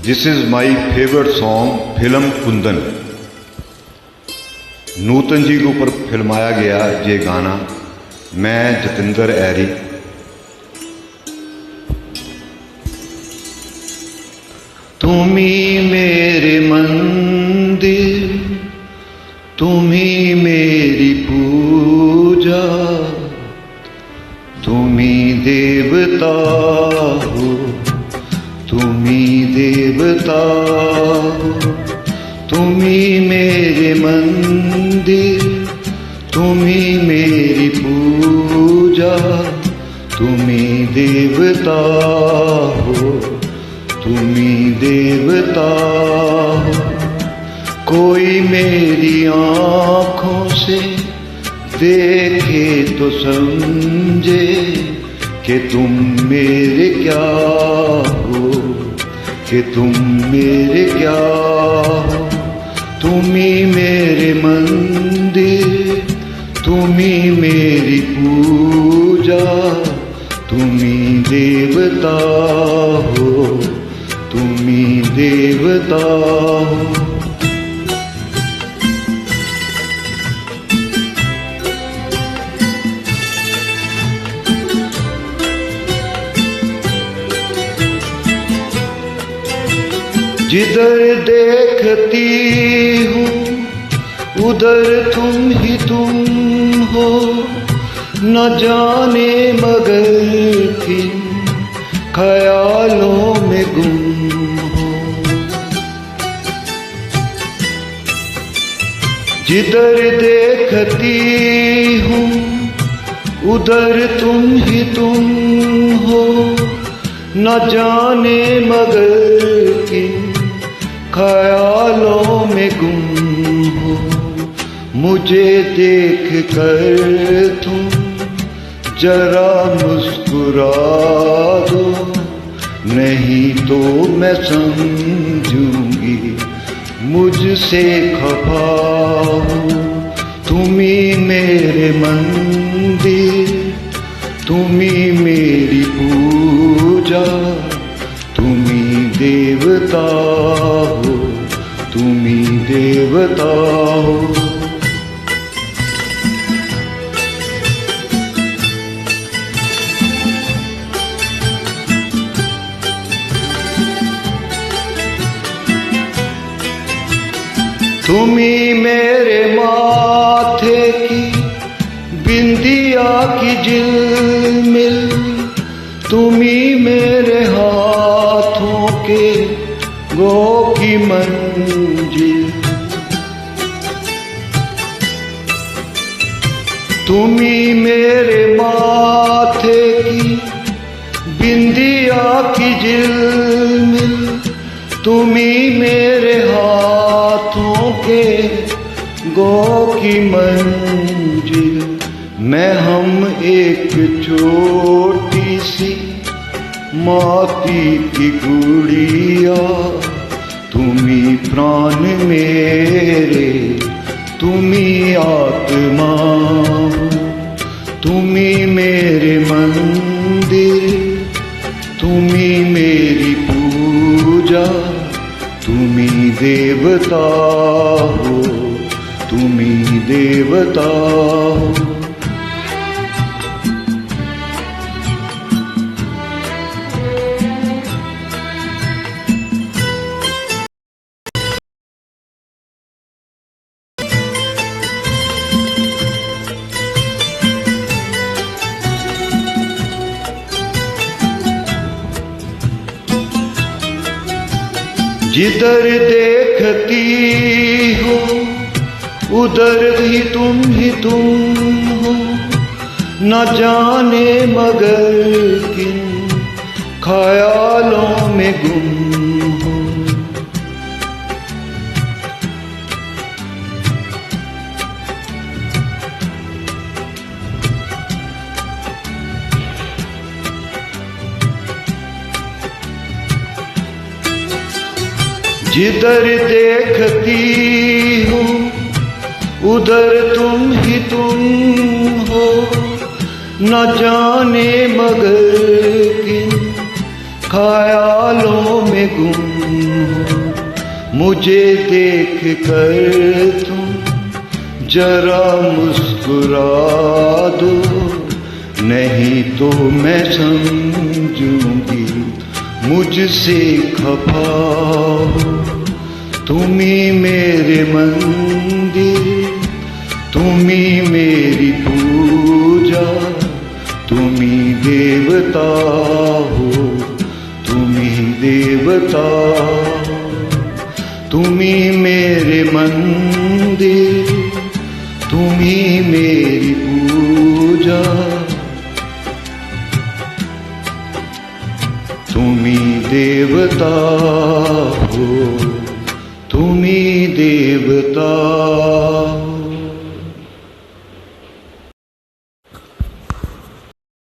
This is my favourite song film Kundan. Nutan ji के ऊपर फिल्माया गया ये गाना। मैं जतिंदर ऐरी। तुम्ही मेरे मंदिर, तुम्ही मेरी पूजा, तुम्ही देवता हो, तुम्ही देवता हो। तुम्ही मेरे मंदिर, तुम्ही मेरी पूजा, तुम्ही देवता हो, तुम्ही देवता हो। कोई मेरी आँखों से देखे तो समझे कि तुम मेरे क्या हो, कि तुम मेरे क्या हो। तुम्ही मेरे मंदिर, तुम्ही मेरी पूजा, तुम्ही देवता हो, तुम्ही देवता हो। जिधर देखती हूँ उधर तुम ही तुम हो, न जाने मगर किन ख्यालों में गुम हो। जिधर देखती हूँ उधर तुम ही तुम हो, न जाने मगर किन ख्यालों में गुम हो। मुझे देख कर तुम जरा मुस्कुरा दो, नहीं तो मैं समझूंगी मुझसे खफा हो। तुम्ही मेरे मंदिर, तुम्ही मेरी पूजा, तुम्ही देवता हो, तुम्ही देवता हो। तुम्ही मेरे माथे की बिंदिया की झिलमिल, तुम्ही मेरे हाथों के गो की मंजिल। तुम्ही मेरे माथे की बिंदिया की झिलमिल, तुम्ही मेरे हाथों के गो की मंजिल। मैं हम एक छोटी सी माटी की गुड़िया, तुम्ही प्राण मेरे, तुम्ही आत्मा हो। तुम्ही मेरे मंदिर, तुम्ही मेरी पूजा, तुम्ही देवता हो, तुम्ही देवता हो। जिधर देखती हो उधर ही तुम हो, न जाने मगर किन ख्यालों में गुम हो। जिधर देखती हूँ उधर तुम ही तुम हो, न जाने मगर किन ख्यालों में गुम हो, मुझे देख कर तुम जरा मुस्कुरा दो, नहीं तो मैं समझूंगी मुझसे खफा हो। तुम ही मेरे मंदिर, तुम ही मेरी पूजा, तुम ही देवता हो, तुम ही देवता। तुम ही मेरे मंदिर, तुम ही मेरी पूजा, तुम ही देवता हो, तुम ही देवता।